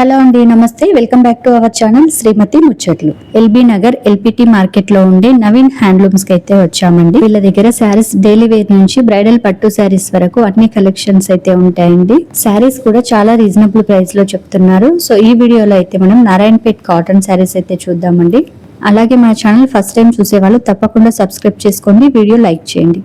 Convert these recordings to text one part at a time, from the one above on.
Hello అండి, నమస్తే. Welcome back to our channel Srimathi Muchchatlu. LB Nagar LPT market లో ఉండే నవీన్ హ్యాండ్లూమ్స్ కి అయితే వచ్చామండి. వీళ్ళ దగ్గర శారీస్ డైలీ వేర్ నుంచి బ్రైడల్ పట్టు శారీస్ వరకు అన్ని కలెక్షన్స్ అయితే ఉంటాయండి. శారీస్ కూడా చాలా రీజనబుల్ ప్రైస్ లో చెప్తున్నారు. సో ఈ వీడియోలో అయితే మనం నారాయణపేట్ కాటన్ శారీస్ అయితే చూద్దామండి. అలాగే మా ఛానల్ ఫస్ట్ టైం చూసే వాళ్ళు తప్పకుండా సబ్స్క్రైబ్ చేసుకోండి, వీడియో లైక్ చేయండి.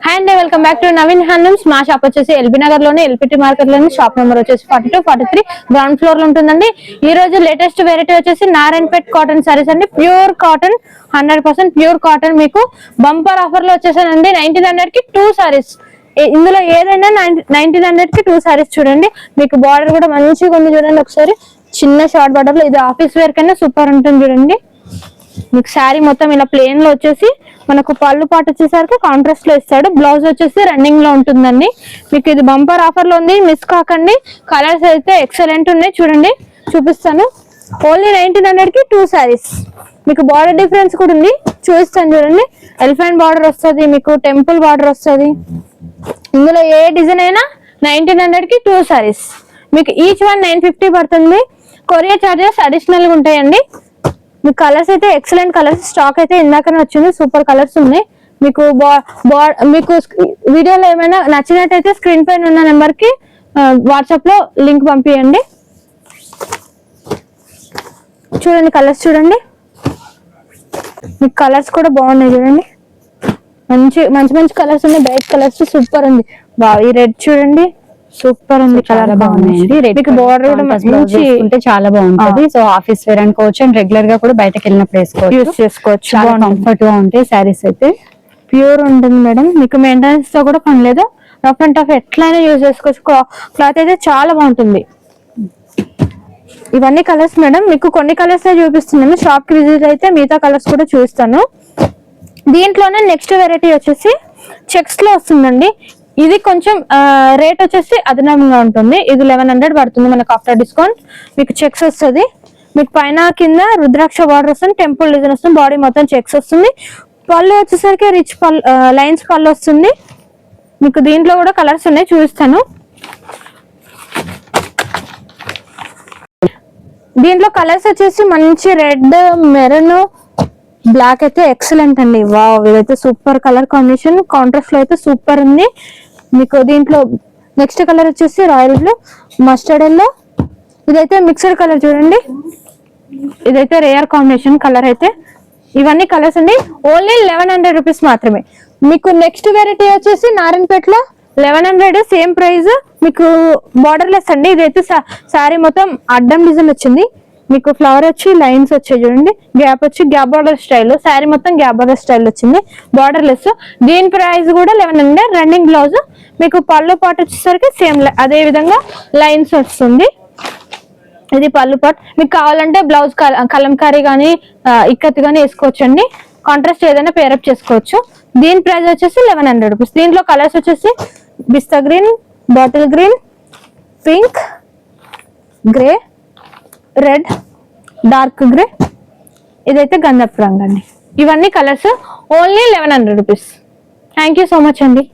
హాయ్ అండి, welcome back to Naveen handlooms. మా షాప్ వచ్చేసి ఎల్బీ నగర్ లోనే ఎల్పిటి మార్కెట్ లోని షాప్ నెంబర్ వచ్చేసి 42-43 గ్రౌండ్ ఫ్లోర్ లో ఉంటుందండి. ఈ రోజు లేటెస్ట్ వెరైటీ వచ్చేసి నారాయణపేట్ కాటన్ సారీస్ అండి. Pure cotton, 100% pure cotton. మీకు బంపర్ ఆఫర్ లో వచ్చేసానండి 1900 కి 2 సారీస్. ఇందులో ఏదైనా 1900 కి 2 సారీస్ చూడండి. మీకు బార్డర్ కూడా మంచిగా ఉంది చూడండి. ఒకసారి చిన్న షార్ట్ బార్డర్ లో, ఇది ఆఫీస్ వేర్ కన్నా సూపర్ ఉంటుంది చూడండి. మీకు శారీ మొత్తం ఇలా ప్లేన్ లో వచ్చేసి మనకు పళ్ళు పాటు వచ్చేసరికి కాంట్రాస్ట్ లో ఇస్తాడు. బ్లౌజ్ వచ్చేసి రన్నింగ్ లో ఉంటుందండి. మీకు ఇది బంపర్ ఆఫర్ లో ఉంది, మిస్ కాకండి. కలర్స్ అయితే ఎక్సలెంట్ ఉన్నాయి, చూడండి చూపిస్తాను. ఓన్లీ 1900 కి 2 సారీస్. మీకు బార్డర్ డిఫరెన్స్ కూడా ఉంది, చూపిస్తాను చూడండి. ఎలిఫెంట్ బార్డర్ వస్తుంది, మీకు టెంపుల్ బార్డర్ వస్తుంది. ఇందులో ఏ డిజైన్ అయినా 1900 కి 2 సారీస్. మీకు ఈచ్ వన్ 950 పడుతుంది. కొరియర్ చార్జెస్ అడిషనల్ గా ఉంటాయండి. మీకు కలర్స్ అయితే ఎక్సలెంట్ కలర్స్, స్టాక్ అయితే ఇందాకనే వచ్చింది. సూపర్ కలర్స్ ఉన్నాయి. మీకు మీకు వీడియోలో ఏమైనా నచ్చినట్టయితే స్క్రీన్ పైన ఉన్న నెంబర్ కి వాట్సాప్ లో లింక్ పంపించండి. చూడండి కలర్స్, చూడండి మీకు కలర్స్ కూడా బాగున్నాయి చూడండి. మంచి మంచి మంచి కలర్స్ ఉన్నాయి. బ్రైట్ కలర్స్ సూపర్ ఉంది. ఈ రెడ్ చూడండి, సూపర్ ఉంది. కలర్ బాగున్నాయండి. బోర్డర్ కూడా మంచి చాలా బాగుంటది. సో ఆఫీస్ వేర్ అనుకోవచ్చు, అండ్ రెగ్యులర్ గా కూడా బయటకు వెళ్ళినప్పుడు యూస్ చేసుకోవచ్చు. కంఫర్ట్ గా ఉంటాయి శారీస్ అయితే. ప్యూర్ ఉంటుంది మేడం. మీకు మెయింటెనెన్స్ తో కూడా పని లేదు. రఫ్ అండ్ టఫ్ ఎట్లయినా యూజ్ చేసుకోవచ్చు. క్లాత్ అయితే చాలా బాగుంటుంది. ఇవన్నీ కలర్స్ మేడం. మీకు కొన్ని కలర్స్ చూపిస్తున్నాను. షాప్ కి విజిట్ అయితే మిగతా కలర్స్ కూడా చూపిస్తాను. దీంట్లోనే నెక్స్ట్ వెరైటీ వచ్చేసి చెక్స్ లో వస్తుందండి. ఇది కొంచెం రేట్ వచ్చేసి అదనంగా ఉంటుంది. ఇది 1100 పడుతుంది మనకు ఆఫ్టర్ డిస్కౌంట్. మీకు చెక్స్ వస్తుంది. మీకు పైన కింద రుద్రాక్ష బార్డర్ వస్తుంది, టెంపుల్ డిజైన్ వస్తుంది, బాడీ మొత్తం చెక్స్ వస్తుంది. పళ్ళు వచ్చేసరికి రిచ్ పళ్ళు, లైన్స్ పళ్ళు వస్తుంది. మీకు దీంట్లో కూడా కలర్స్ ఉన్నాయి, చూపిస్తాను. దీంట్లో కలర్స్ వచ్చేసి మంచి రెడ్, మెరూన్, బ్లాక్ అయితే ఎక్సలెంట్ అండి. వావ్, ఇదైతే సూపర్ కలర్ కాంబినేషన్. కాంట్రాస్ట్ లో అయితే సూపర్ ఉంది. మీకు దీంట్లో నెక్స్ట్ కలర్ వచ్చేసి రాయల్ బ్లూ, మస్టర్డ్ ఎల్లో. ఇదైతే మిక్స్డ్ కలర్ చూడండి. ఇదైతే రేర్ కాంబినేషన్ కలర్ అయితే. ఇవన్నీ కలర్స్ అండి. ఓన్లీ 1100 రూపీస్ మాత్రమే. మీకు నెక్స్ట్ వెరైటీ వచ్చేసి నారాయణపేటలో 1100 సేమ్ ప్రైస్. మీకు బార్డర్ లెస్ అండి. ఇదైతే శారీ మొత్తం అడ్డం డిజైన్ వచ్చింది. మీకు ఫ్లవర్ వచ్చి లైన్స్ వచ్చాయి చూడండి. గ్యాప్ వచ్చి గ్యాప్ బార్డర్ స్టైల్. శారీ మొత్తం గ్యాప్ బార్డర్ స్టైల్ వచ్చింది, బార్డర్ లెస్. దీని ప్రైస్ కూడా 1100. Running blouse. మీకు పళ్ళు పాటు వచ్చేసరికి సేమ్ అదే విధంగా లైన్స్ వస్తుంది. ఇది పళ్ళు పాటు. మీకు కావాలంటే బ్లౌజ్ కలంకారీ కానీ ఇక్కత్ కానీ వేసుకోవచ్చండి. కాంట్రాస్ట్ ఏదైనా పేరప్ చేసుకోవచ్చు. దీని ప్రైస్ వచ్చేసి 1100 రూపీస్. దీంట్లో కలర్స్ వచ్చేసి pista green, bottle green, pink, grey, red, dark grey, ఇదైతే గంధపు రంగు అండి. ఇవన్నీ colours only 1100 rupees. Thank you so much అండి.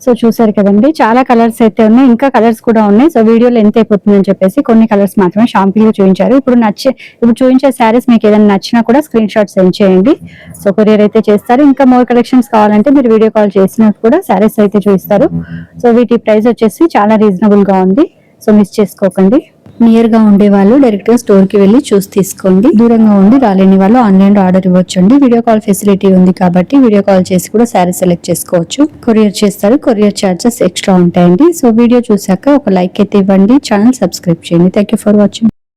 సో చూసారు కదండి, చాలా కలర్స్ అయితే ఉన్నాయి, ఇంకా కలర్స్ కూడా ఉన్నాయి. సో వీడియోలో ఎంత అయిపోతుందని చెప్పేసి కొన్ని కలర్స్ మాత్రమే షాంపుల్ చూపించారు. ఇప్పుడు చూపించే శారీస్ మీకు ఏదైనా నచ్చినా కూడా స్క్రీన్ షాట్ సెండ్ చేయండి. సో కొరియర్ అయితే చేస్తారు. ఇంకా మోర్ కలెక్షన్స్ కావాలంటే మీరు వీడియో కాల్ చేసినప్పుడు కూడా శారీస్ అయితే చూపిస్తారు. సో వీటి ప్రైస్ వచ్చేసి చాలా రీజనబుల్ గా ఉంది. సో మిస్ చేసుకోకండి. నియర్ గా ఉండే వాళ్ళు డైరెక్ట్ గా స్టోర్ కి వెళ్ళి చూసి తీసుకోండి. దూరంగా ఉండి రాలేని వాళ్ళు ఆన్లైన్ లో ఆర్డర్ ఇవ్వచ్చండి. వీడియో కాల్ ఫెసిలిటీ ఉంది కాబట్టి వీడియో కాల్ చేసి కూడా శారీ సెలెక్ట్ చేసుకోవచ్చు. కొరియర్ చేస్తారు. కొరియర్ చార్జెస్ ఎక్స్ట్రా ఉంటాయండి. సో వీడియో చూసాక ఒక లైక్ అయితే ఇవ్వండి, ఛానల్ సబ్స్క్రైబ్ చేయండి. Thank you for watching.